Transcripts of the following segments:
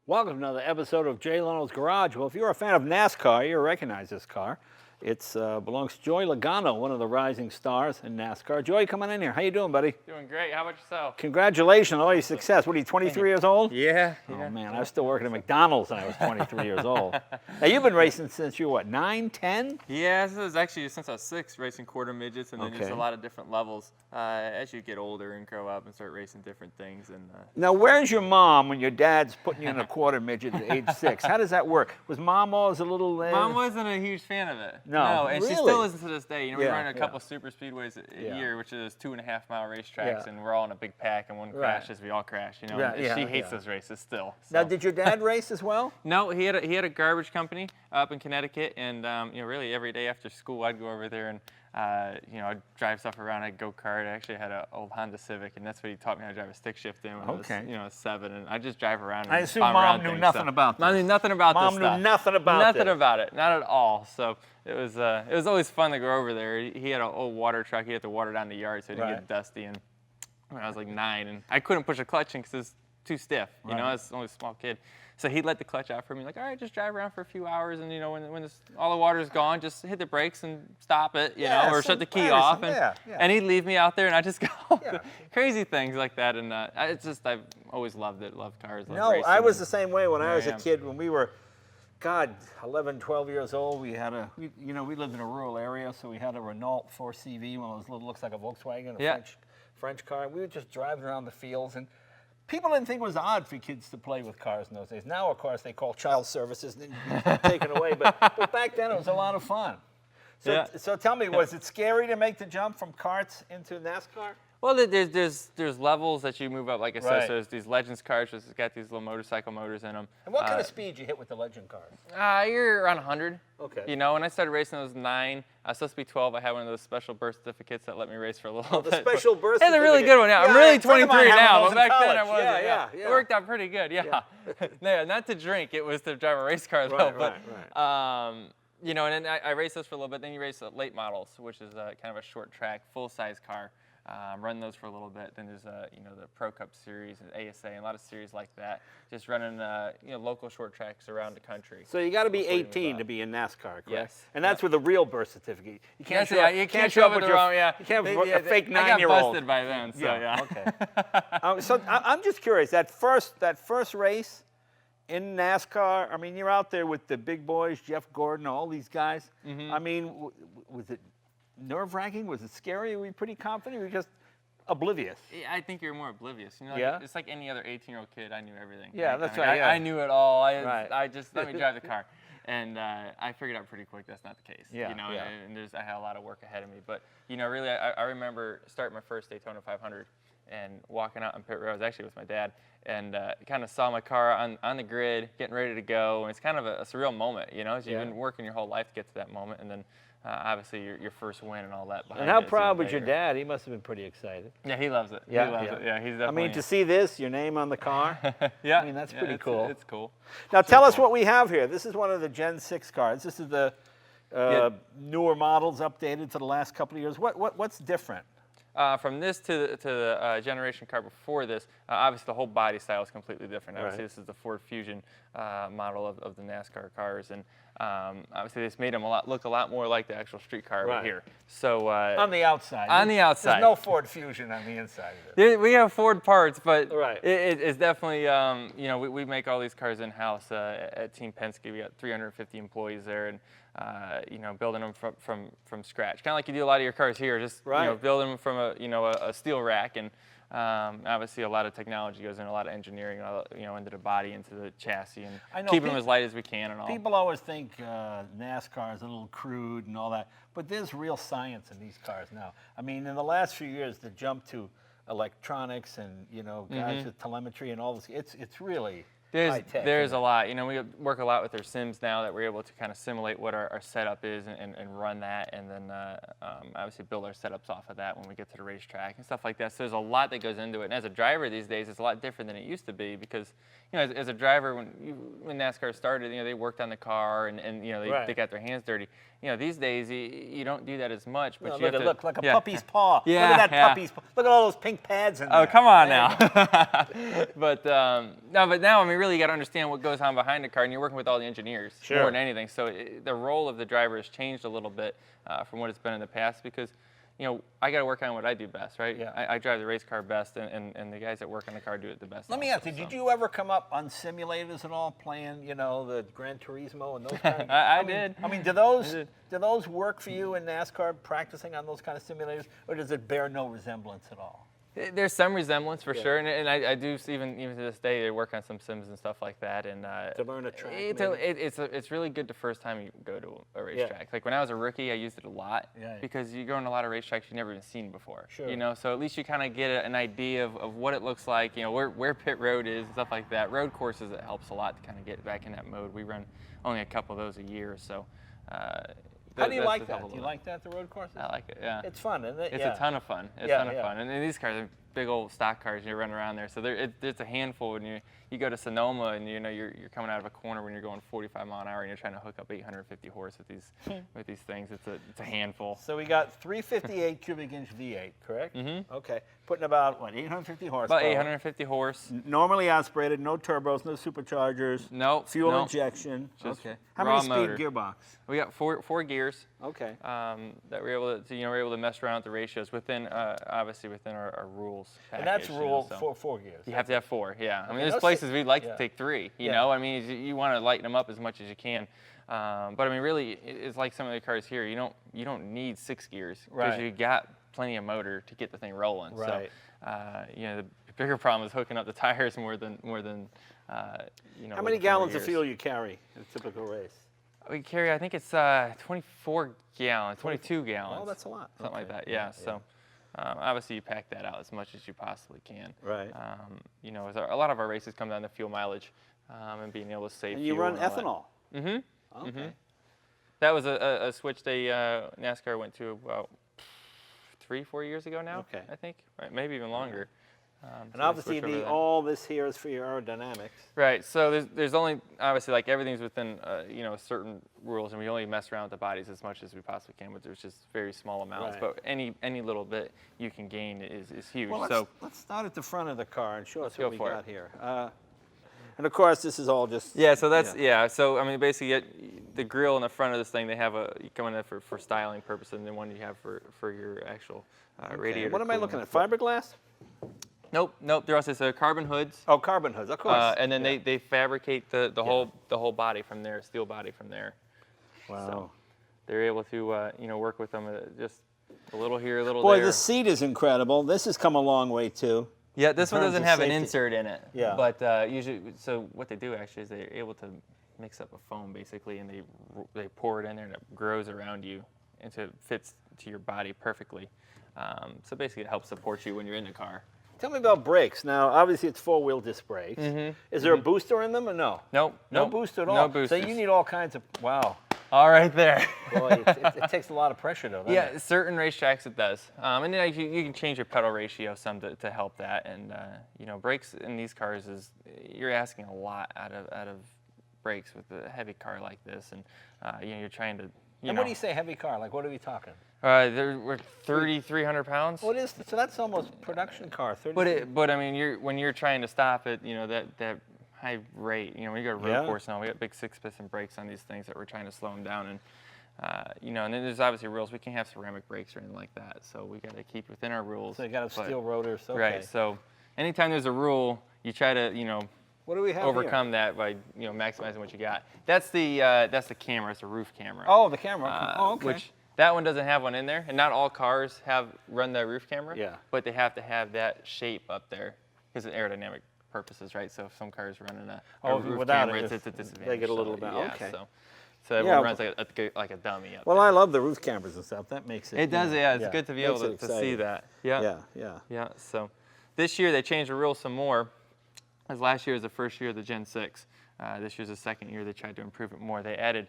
Welcome to another episode of Jay Leno's Garage. Well, if you're a fan of NASCAR, you'll recognize this car. It belongs to Joey Logano, one of the rising stars in NASCAR. Joey, come on in here. How you doing, buddy? Doing great. How about yourself? Congratulations on all your success. What are you, 23 years old? Yeah. Oh, man, I was still working at McDonald's when I was 23 years old. Now, you've been racing since you were, what, 9, 10? Yeah, this was actually since I was 6, racing quarter midgets, and then just Okay. a lot of different levels as you get older and grow up and start racing different things. And Now, where's your mom when your dad's putting you in a quarter midget at age 6? How does that work? Was mom always a little... Mom wasn't a huge fan of it. No, and really? she still isn't to this day. You know, we Yeah, run a yeah. couple super speedways a Yeah. year, which is 2.5-mile racetracks, Yeah. and we're all in a big pack, and one Right. crashes, we all crash. You know, Right, and yeah, she hates yeah. those races still. Now, so. did your dad race as well? No, he had a garbage company up in Connecticut, and you know, really every day after school, I'd go over there and you know, I'd drive stuff around. I'd go kart. I actually had an old Honda Civic, and that's what he taught me how to drive a stick shift in when Okay. I was, you know, 7, and I just drive around. And I assume bomb mom around knew things, nothing so. about Mom this. knew nothing about Mom this knew stuff. nothing about nothing this. about it, not at all. So it was always fun to go over there. He had an old water truck. He had to water down the yard so it didn't Right. get dusty. And when I was like 9, and I couldn't push a clutch in because it was too stiff. You know, Right. I was only a small kid. So he'd let the clutch out for me, like, all right, just drive around for a few hours, and you know, when all the water's gone, just hit the brakes and stop it, you know, or shut the key off, and yeah. he'd leave me out there, and I just go Yeah. crazy things like that, and it's just I've always loved it, loved cars. Loved No, racing, I was and- the same way when I was a Yeah. kid. When we were, 11, 12 years old, we lived in a rural area, so we had a Renault 4CV, one of those little, looks like a Volkswagen, a Yeah. French car. We would just drive around the fields, and people didn't think it was odd for kids to play with cars in those days. Now, of course, they call child services and then you're taken away, but back then it was a lot of fun. So, Yeah. so tell me, was it scary to make the jump from karts into NASCAR? Well, there's levels that you move up, like I said. Right. So there's these Legends cars, which has got these little motorcycle motors in them. And what kind of speed you hit with the Legend cars? You're around 100. Okay. You know, when I started racing, I was 9. I was supposed to be 12. I had one of those special birth certificates that let me race for a little The bit. special birth It's a really certificate. good one. Yeah, I'm Yeah, really a friend of mine 23 had one now, of but those in back then I college. wasn't. Yeah. It worked out pretty good. Yeah. No, not to drink. It was to drive a race car though. Right. You know, and then I raced those for a little bit. Then you race late models, which is kind of a short track, full size car. Run those for a little bit. Then there's you know, the Pro Cup series and ASA and a lot of series like that. Just running you know, local short tracks around the country. So you got to be before you move 18 up. to be in NASCAR, correct? Yes. And that's with a real birth certificate. You can't Yes, show yeah, up, you can't show up with the wrong. Yeah, You can't have They- a fake I 9-year-old. got busted by then. So yeah. Okay. So I'm just curious. That first race in NASCAR. I mean, you're out there with the big boys, Jeff Gordon, all these guys. Mm-hmm. I mean, was it nerve-wracking? Was it scary? Were you pretty confident? Were you just oblivious? Yeah, I think you're more oblivious. You know, Yeah? It's like any other 18-year-old kid. I knew everything. Yeah, right? that's I mean, right, yeah. I knew it all. Right. I just let me drive the car, and I figured out pretty quick that's not the case. Yeah, You know, yeah. and I had a lot of work ahead of me. But you know, really, I remember starting my first Daytona 500 and walking out on pit road. I was actually with my dad, and kind of saw my car on the grid, getting ready to go. And it's kind of a surreal moment, you know. So you've Yeah. been working your whole life to get to that moment, and then obviously your first win and all that. And how it, proud it's was your bigger. dad? He must have been pretty excited. Yeah, he loves it. Yeah, he loves yeah. it. Yeah, he's I definitely. mean, to see this, your name on the car. Yeah, I mean, that's yeah, pretty it's- cool. It's cool. Now tell us what we have here. This is one of the Gen 6 cars. This is the newer models updated to the last couple of years. What's different? From this to the generation car before this, obviously the whole body style is completely different. Obviously, Right. this is the Ford Fusion model of the NASCAR cars, and obviously this made them look a lot more like the actual street car Right. over here. So On the outside. On the outside. There's no Ford Fusion on the inside of it. we have Ford parts, but Right. it's definitely you know, we make all these cars in house at Team Penske. We got 350 employees there, and you know, building them from scratch, kind of like you do a lot of your cars here. Just Right. you know, building them from a steel rack, and obviously a lot of technology goes in, a lot of engineering, you know, into the body, into the chassis, I and know keeping them as light as we can and all. People always think NASCAR is a little crude and all that, but there's real science in these cars now. I mean, in the last few years, the jump to electronics and, you know, guys with telemetry and all this, it's really high tech. There's a lot. You know, we work a lot with our sims now that we're able to kind of simulate what our setup is and run that, and then obviously build our setups off of that when we get to the racetrack and stuff like that. So there's a lot that goes into it. And as a driver these days, it's a lot different than it used to be because, you know, as a driver, when NASCAR started, you know, they worked on the car and you know, Right. they got their hands dirty. You know, these days you don't do that as much. But No, you look, have to look like a yeah. puppy's paw. Yeah, Look at that yeah. puppy's paw. Look at all those pink pads in there. Oh, come on now. But no, I mean, really. really got to understand what goes on behind the car, and you're working with all the engineers Sure. more than anything. So the role of the driver has changed a little bit from what it's been in the past because, you know, I got to work on what I do best, right? Yeah. I drive the race car best, and the guys that work on the car do it the best. Let me also, ask you, so. did you ever come up on simulators at all, playing, you know, the Gran Turismo and those kind of? I mean, did. I mean, do those work for you in NASCAR, practicing on those kind of simulators, or does it bear no resemblance at all? There's some resemblance for sure, and I do even to this day they work on some sims and stuff like that. And To learn a track, it's really good the first time you go to a racetrack. Like when I was a rookie, I used it a lot because you go on a lot of racetracks you've never even seen before. Sure. You know, so at least you kind of get an idea of what it looks like. You know, where pit road is and stuff like that. Road courses, it helps a lot to kind of get back in that mode. We run only a couple of those a year, so. How do you like that? Do you like that, the road courses? I like it, yeah. It's fun, isn't it? It's a ton of fun. It's a ton of fun. And these cars are big old stock cars, and you run around there. So it's a handful when you go to Sonoma, and you know you're coming out of a corner when you're going 45 mile an hour, and you're trying to hook up 850 horse with these things. It's a handful. So we got 358 cubic inch V8, correct? Mm-hmm. Okay. Putting about, what, 850 horsepower? About 850 horse. Normally aspirated, no turbos, no superchargers. Nope. Fuel injection. Just okay. How raw many motor. speed gearbox? We got four gears. Okay. That we're able to, we're able to mess around with the ratios within, obviously within our rules package. And that's rule so. four gears. You have to have 4, yeah. I mean, Okay, there's places we'd like to take 3, you Yeah. know? I mean, you want to lighten them up as much as you can. But I mean, really, it's like some of the cars here. You don't need 6 gears because Right. you got plenty of motor to get the thing rolling. Right. So, the bigger problem is hooking up the tires more than How many gallons of fuel you carry in a typical race? We carry, I think it's 24 gallons, 22 gallons. Oh, that's a lot. Something like that, yeah. So obviously you pack that out as much as you possibly can. Right. A lot of our races come down to fuel mileage and being able to save And you fuel. run ethanol? Mm-hmm. Okay. Mm-hmm. That was a switch NASCAR went to about 3-4 years ago now, Okay. I think, right? Maybe even longer. And obviously, all this here is for your aerodynamics. Right. So there's only obviously like everything's within certain rules, and we only mess around with the bodies as much as we possibly can, but there's just very small amounts. Right. But any little bit you can gain is huge. Well, let's start at the front of the car and show us what we go for got here. And of course, this is all just So that's So I mean, basically, the grill in the front of this thing, they have you come in there for styling purposes, and then one you have for your actual radiator. What am I cooling looking at? foot. Fiberglass? Nope. They're also carbon hoods. Oh, carbon hoods, of course. And then they fabricate the whole body from there, steel body from there. Wow. So they're able to work with them just a little here, a little Boy, there. the seat is incredible. This has come a long way too. Yeah, this one terms doesn't of have an safety. insert in it. Yeah. But usually, so what they do actually is they're able to mix up a foam basically, and they pour it in there, and it grows around you until it fits to your body perfectly. So basically, it helps support you when you're in the car. Tell me about brakes. Now, obviously, it's four-wheel disc brakes. Is there a booster in them or no? Nope. No booster at all? No boosters. So you need all kinds of, wow. All right there. Boy, it takes a lot of pressure, though, doesn't it? Certain racetracks it does. And then you can change your pedal ratio some to help that. And, brakes in these cars you're asking a lot out of brakes with a heavy car like this. And, you're trying to, And what do you say heavy car? Like, what are we talking? We're 300 pounds. What is, so that's almost production car, 30. But I mean, when you're trying to stop it, that high rate, when you go to road course now, we got big 6-piston brakes on these things that we're trying to slow them down. And, and then there's obviously rules. We can't have ceramic brakes or anything like that. So we got to keep within our rules. So you got to have steel rotors. Okay. Right. So anytime there's a rule, you try to, what do we have overcome that by, maximizing what you got. That's the camera. It's a roof camera. Oh, the camera. Okay. Which that one doesn't have one in there, and not all cars run the roof camera. Yeah. But they have to have that shape up there because of aerodynamic purposes, right? So if some cars running a roof without camera, it, it's a disadvantage. they get a little bit. Yeah, Okay. So everyone runs like a dummy up Well, there. I love the roof cameras and stuff. That makes it. It does, It's good to be able makes it to see exciting. that. Yeah. So this year they changed the rules some more. As last year was the first year of the Gen 6. This year's the second year they tried to improve it more. They added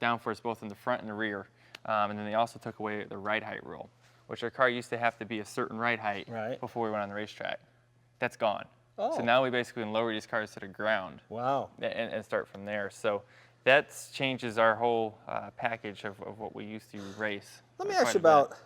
downforce both in the front and the rear. And then they also took away the ride height rule, which our car used to have to be a certain ride height before we went on the racetrack. That's gone. Oh. So now we basically can lower these cars to the ground. Wow. And start from there. So that changes our whole package of what we used to race. Let me quite ask you a bit. about,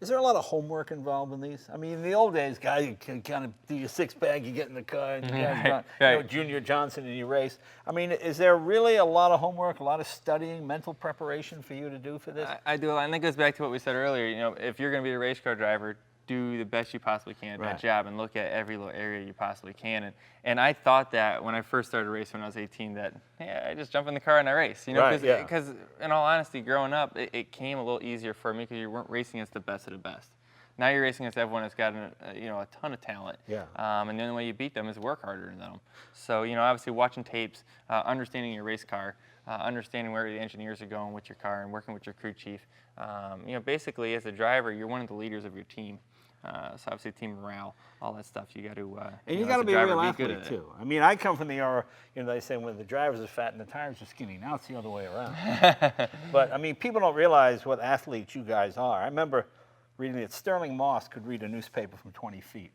Is there a lot of homework involved in these? I mean, in the old days, guys, you can kind of do your six-pack, you get in the car, and you guys you know, Junior Johnson, and you race. I mean, is there really a lot of homework, a lot of studying, mental preparation for you to do for this? I do, and that goes back to what we said earlier. You know, if you're going to be a race car driver, do the best you possibly can at that job and look at every little area you possibly can. And I thought that when I first started racing when I was 18 that, yeah, I just jump in the car and I race. You know, because in all honesty, growing up, it came a little easier for me because you weren't racing against the best of the best. Now you're racing against everyone that's got you know, a ton of talent. Yeah. And the only way you beat them is work harder than them. So, you know, obviously watching tapes, understanding your race car, understanding where the engineers are going with your car and working with your crew chief. You know, basically as a driver, you're one of the leaders of your team. So obviously team morale, all that stuff. You got to and you got to be a real athlete too. I mean, I come from the era, you know, they say when the drivers are fat and the tires are skinny. Now it's the other way around. But I mean, people don't realize what athletes you guys are. I remember reading that Sterling Moss could read a newspaper from 20 feet.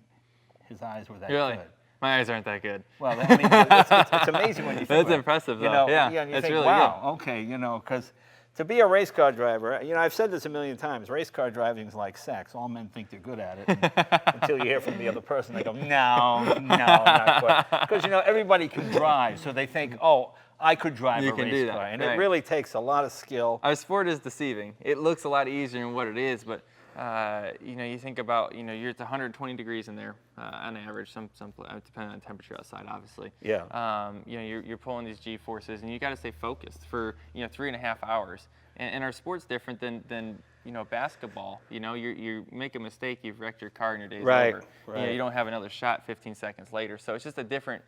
His eyes were that good. My eyes aren't that good. Well, I mean, it's amazing when you think That's impressive, though. You know, yeah, and you it's think, really wow, good. okay, you know, because to be a race car driver, you know, I've said this a million times, race car driving is like sex. All men think they're good at it until you hear from the other person. They go, no, not quite. Because, you know, everybody can drive, so they think, oh, I could drive a race car. And it really takes a lot of skill. Our sport is deceiving. It looks a lot easier than what it is, but you know, you think about, you know, you're at 120 degrees in there on average, some depending on the temperature outside, obviously. Yeah. You know, you're pulling these G-forces, and you got to stay focused for, you know, 3.5 hours. And our sport's different than you know, basketball. You know, you make a mistake, you've wrecked your car, and your day's over. You know, you don't have another shot 15 seconds later. So it's just a different,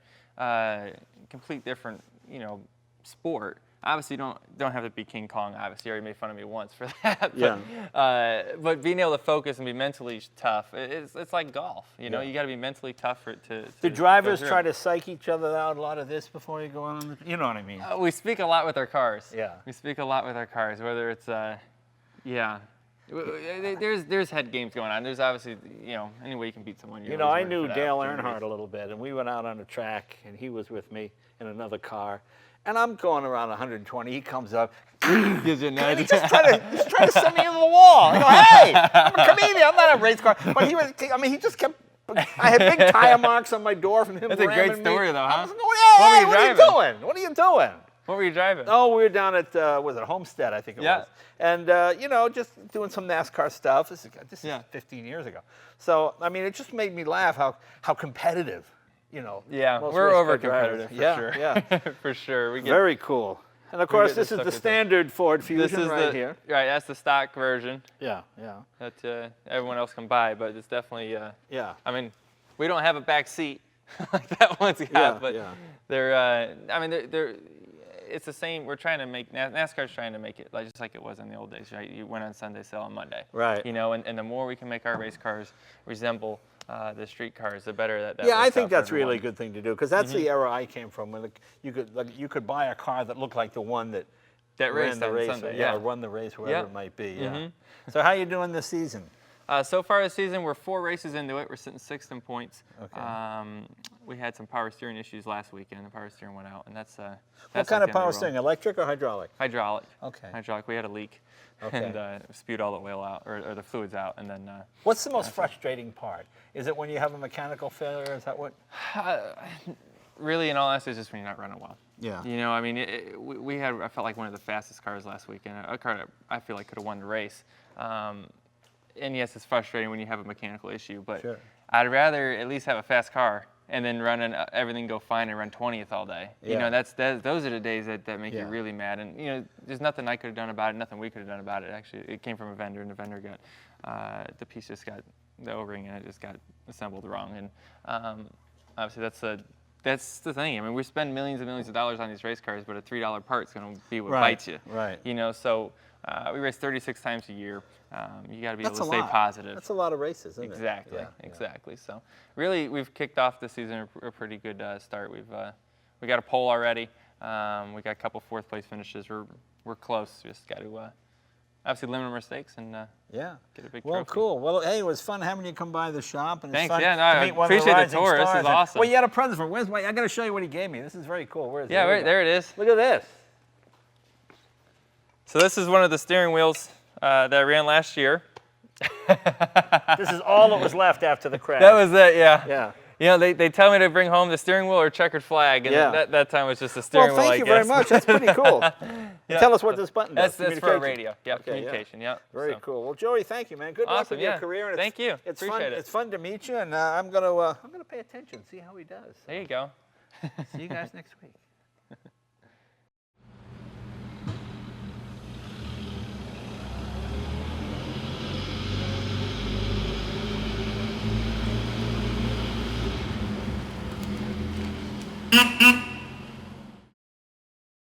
complete different, you know, sport. Obviously, you don't have to be King Kong. Obviously, you already made fun of me once for that. But, but being able to focus and be mentally tough, it's like golf. You know, you got to be mentally tough to Do drivers try to psych each other out a lot of this before you go on? You know what I mean? We speak a lot with our cars. Yeah. We speak a lot with our cars, whether it's, yeah. There's head games going on. There's obviously, you know, any way you can beat someone. You know, I knew Dale Earnhardt a little bit, and we went out on the track, and he was with me in another car. And I'm going around 120. He comes up, gives you a nudge. He's trying to send me into the wall. I go, hey, I'm a comedian. I'm not a race car. But he was, I mean, he just kept. I had big tire marks on my door from him. That's a great story, though, huh? I was going, hey, what are you doing? What are you doing? What were you driving? Oh, we were down at was it Homestead, I think it was. And you know, just doing some NASCAR stuff. This is 15 years ago. So I mean, it just made me laugh how competitive. You know, we're over competitive for sure. Yeah, for sure. Very cool. And of course, this is the standard Ford Fusion right here. Right, that's the stock version. Yeah. That everyone else can buy, but it's definitely. I mean, we don't have a back seat like that one's got, but they're. I mean, they're. It's the same. We're trying to make NASCAR's trying to make it just like it was in the old days, right? You went on Sunday, sell on Monday. Right. You know, and the more we can make our race cars resemble the street cars, the better that. Yeah, I think that's really a good thing to do because that's the era I came from when you could buy a car that looked like the one that raced the race, Sunday, or won the race, wherever it might be. Yeah. So how you doing this season? So far this season, we're 4 races into it. We're sitting 6th in points. Okay. We had some power steering issues last weekend. The power steering went out, and that's what kind of power steering? Electric or hydraulic? Hydraulic. Okay. Hydraulic. We had a leak, and spewed all the oil out, or the fluids out, and then. What's the most frustrating part? Is it when you have a mechanical failure? Is that what? Really, in all honesty, it's just when you're not running well. Yeah. You know, I mean, I felt like one of the fastest cars last weekend. A car that I feel like could have won the race. And yes, it's frustrating when you have a mechanical issue, but I'd rather at least have a fast car and then everything go fine and run 20th all day. You know, those are the days that make you really mad. And you know, there's nothing I could have done about it, nothing we could have done about it. Actually, it came from a vendor, and the vendor got the piece just got the O-ring, and it just got assembled wrong. And obviously, that's the thing. I mean, we spend millions and millions of dollars on these race cars, but a $3 part's going to be what bites you. Right. You know, so. We race 36 times a year. You got to be able to stay positive. That's a lot of races, isn't it? Exactly. So really, we've kicked off the season a pretty good start. We got a pole already. We got a couple 4th place finishes. We're close. Just got to obviously limit our mistakes and get a big trophy. Well, cool. Well, hey, it was fun having you come by the shop. And Thanks. It's fun I to meet one of appreciate the the tour. This is awesome. Well, you had a present for me. I got to show you what he gave me. This is very cool. Where is it? Yeah, right there it is. Look at this. So this is one of the steering wheels that I ran last year. This is all that was left after the crash. That was it, yeah. Yeah. You know, they tell me to bring home the steering wheel or checkered flag, and Yeah. that time was just the steering Well, wheel, thank you very much. That's pretty cool. Yeah. Tell us what this button does. That's for a Communication. radio. Yep, Okay, yeah. communication. Yep. Very so. cool. Well, Joey, thank you, man. Good luck Awesome, with your yeah. career. And Thank you. It's Appreciate fun. it. It's fun to meet you, and I'm gonna pay attention, see how he does. There you go. See you guys next week.